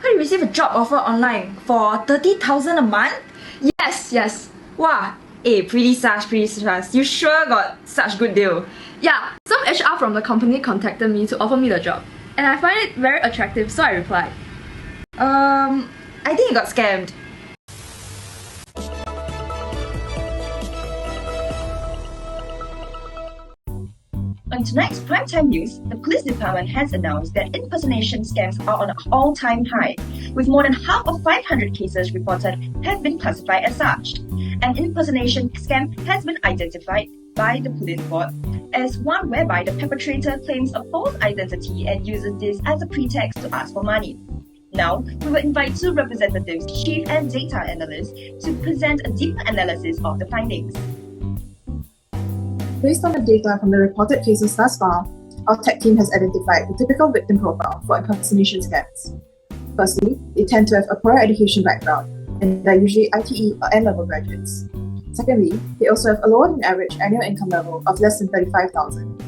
I received a job offer online for 30,000 a month? Yes. Wow, pretty sus. You sure got such good deal? Yeah, some HR from the company contacted me to offer me the job, and I find it very attractive, so I replied. I think you got scammed. On tonight's primetime news, the police department has announced that impersonation scams are on an all-time high, with more than half of 500 cases reported have been classified as such. An impersonation scam has been identified by the police board as one whereby the perpetrator claims a false identity and uses this as a pretext to ask for money. Now, we will invite two representatives, chief and data analysts, to present a deeper analysis of the findings. Based on the data from the reported cases thus far, our tech team has identified the typical victim profile for impersonation scams. Firstly, they tend to have a poor education background and are usually ITE or N-level graduates. Secondly, they also have a lower than average annual income level of less than 35,000.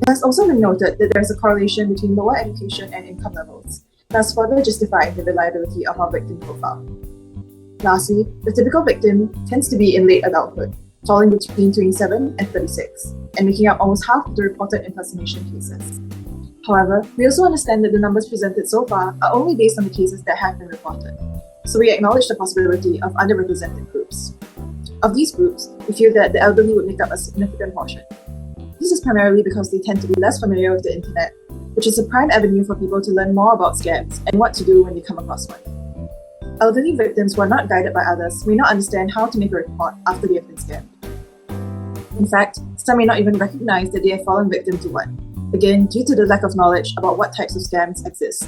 It has also been noted that there is a correlation between lower education and income levels, thus further justifying the reliability of our victim profile. Lastly, the typical victim tends to be in late adulthood, falling between 27 and 36, and making up almost half of the reported impersonation cases. However, we also understand that the numbers presented so far are only based on the cases that have been reported, so we acknowledge the possibility of underrepresented groups. Of these groups, we feel that the elderly would make up a significant portion. This is primarily because they tend to be less familiar with the internet, which is a prime avenue for people to learn more about scams and what to do when they come across one. Elderly victims who are not guided by others may not understand how to make a report after they have been scammed. In fact, some may not even recognize that they have fallen victim to one, again due to the lack of knowledge about what types of scams exist.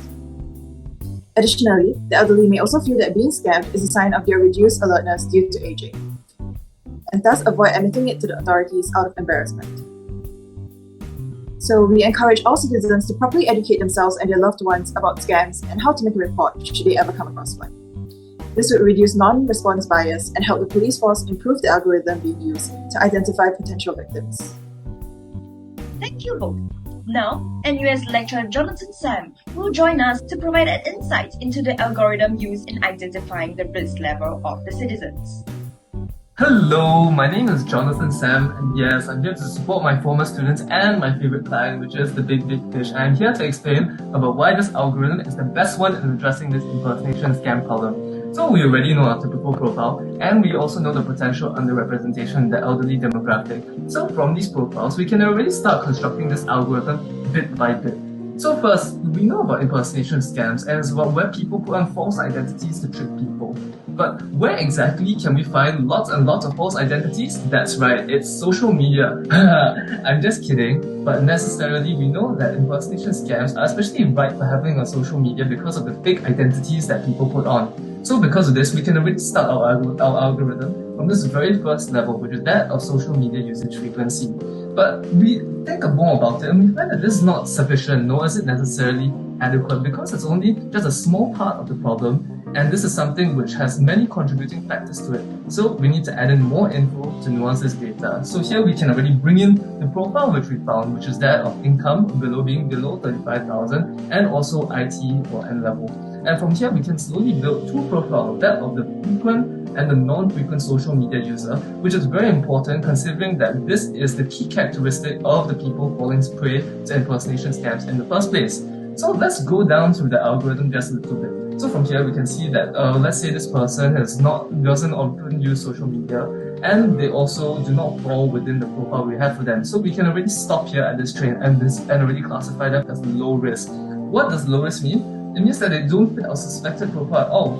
Additionally, the elderly may also feel that being scammed is a sign of their reduced alertness due to aging, and thus avoid admitting it to the authorities out of embarrassment. So we encourage all citizens to properly educate themselves and their loved ones about scams and how to make a report should they ever come across one. This would reduce non-response bias and help the police force improve the algorithm being used to identify potential victims. Thank you both. Now, NUS lecturer Jonathan Sam will join us to provide an insight into the algorithm used in identifying the risk level of the citizens. Hello, my name is Jonathan Sam, and yes, I'm here to support my former students and my favorite client, which is the Big Fish. I'm here to explain about why this algorithm is the best one in addressing this impersonation scam problem. So we already know our typical profile, and we also know the potential underrepresentation in the elderly demographic. So from these profiles, we can already start constructing this algorithm bit by bit. So first, we know about impersonation scams, and it's about where people put on false identities to trick people. But where exactly can we find lots and lots of false identities? That's right, it's social media. I'm just kidding, but necessarily we know that impersonation scams are especially ripe for happening on social media because of the fake identities that people put on. So because of this, we can already start our algorithm from this very first level, which is that of social media usage frequency. But we think more about it and we find that this is not sufficient, nor is it necessarily adequate, because it's only just a small part of the problem, and this is something which has many contributing factors to it. So we need to add in more info to nuance this data. So here we can already bring in the profile which we found, which is that of income being below 35,000 and also IT or N level. And from here we can slowly build two profiles, that of the frequent and the non-frequent social media user, which is very important considering that this is the key characteristic of the people falling prey to impersonation scams in the first place. So let's go down through the algorithm just a little bit. So from here we can see that let's say this person doesn't often use social media, and they also do not fall within the profile we have for them. So we can already stop here at this train and already classify them as low risk. What does low risk mean? It means that they don't fit our suspected profile at all.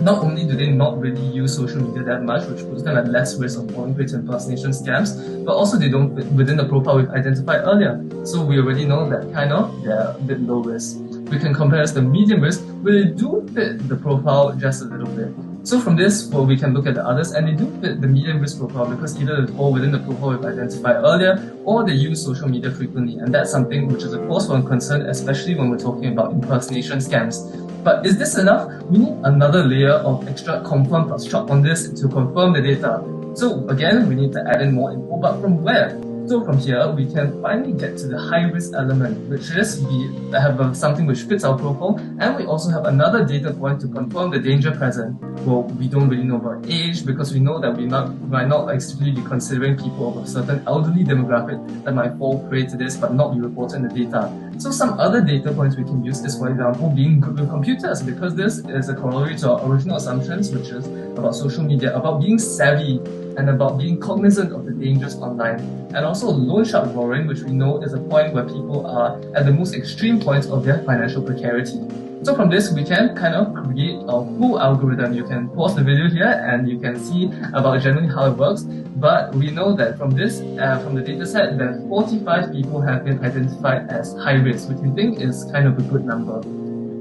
Not only do they not really use social media that much, which puts them at less risk of falling prey to impersonation scams, but also they don't fit within the profile we've identified earlier. So we already know that they're a bit low risk. We can compare as the medium risk, where they do fit the profile just a little bit. So from this, we can look at the others, and they do fit the medium risk profile because either they fall within the profile we've identified earlier, or they use social media frequently, and that's something which is a cause for concern, especially when we're talking about impersonation scams. But is this enough? We need another layer of extra confirm plus chop on this to confirm the data. So again, we need to add in more info, but from where? So from here, we can finally get to the high-risk element, which is we have something which fits our profile, and we also have another data point to confirm the danger present. Well, we don't really know about age because we know that we might not explicitly be considering people of a certain elderly demographic that might fall prey to this but not be reported in the data. So some other data points we can use is, for example, being good with computers, because this is a corollary to our original assumptions, which is about social media, about being savvy and about being cognizant of the dangers online. And also loan shark borrowing, which we know is a point where people are at the most extreme points of their financial precarity. So from this, we can kind of create a full algorithm. You can pause the video here and you can see about generally how it works. But we know that from this, from the data set, that 45 people have been identified as high risk, which we think is kind of a good number.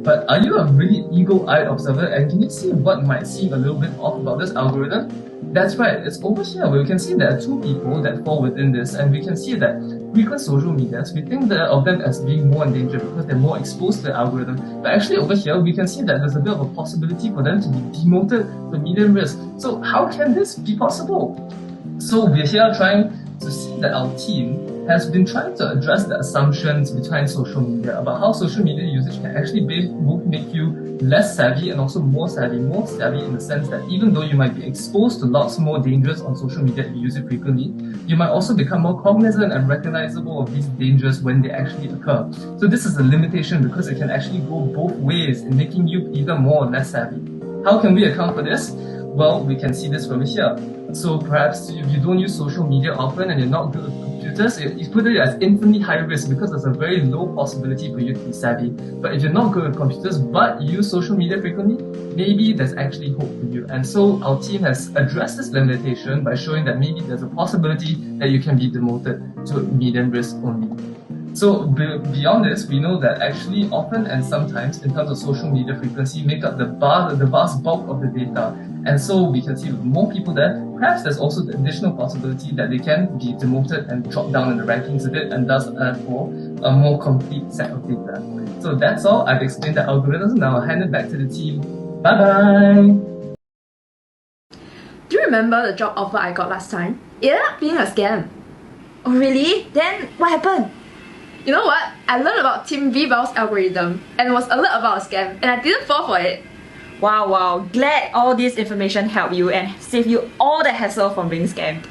But are you a really eagle-eyed observer, and can you see what might seem a little bit off about this algorithm? That's right, it's over here where we can see there are two people that fall within this, and we can see that frequent social medias, we think of them as being more in danger because they're more exposed to the algorithm. But actually over here, we can see that there's a bit of a possibility for them to be demoted to medium risk. So how can this be possible? So we're here trying to see that our team has been trying to address the assumptions behind social media about how social media usage can actually both make you less savvy and also more savvy in the sense that even though you might be exposed to lots more dangers on social media if you use it frequently, you might also become more cognizant and recognizable of these dangers when they actually occur. So this is a limitation because it can actually go both ways in making you either more or less savvy. How can we account for this? Well, we can see this from here. So perhaps if you don't use social media often and you're not good with computers, you put it as infinitely high risk because there's a very low possibility for you to be savvy. But if you're not good with computers but you use social media frequently, maybe there's actually hope for you. And so our team has addressed this limitation by showing that maybe there's a possibility that you can be demoted to medium risk only. So beyond this, we know that actually often and sometimes in terms of social media frequency make up the vast bulk of the data. And so we can see with more people there, perhaps there's also the additional possibility that they can be demoted and drop down in the rankings a bit and thus for a more complete set of data. So that's all. I've explained the algorithms. Now I'll hand it back to the team. Bye bye! Do you remember the job offer I got last time? It ended up being a scam. Oh really? Then what happened? You know what? I learned about Team VBA's algorithm and was alert about a scam, and I didn't fall for it. Wow, glad all this information helped you and saved you all the hassle from being scammed.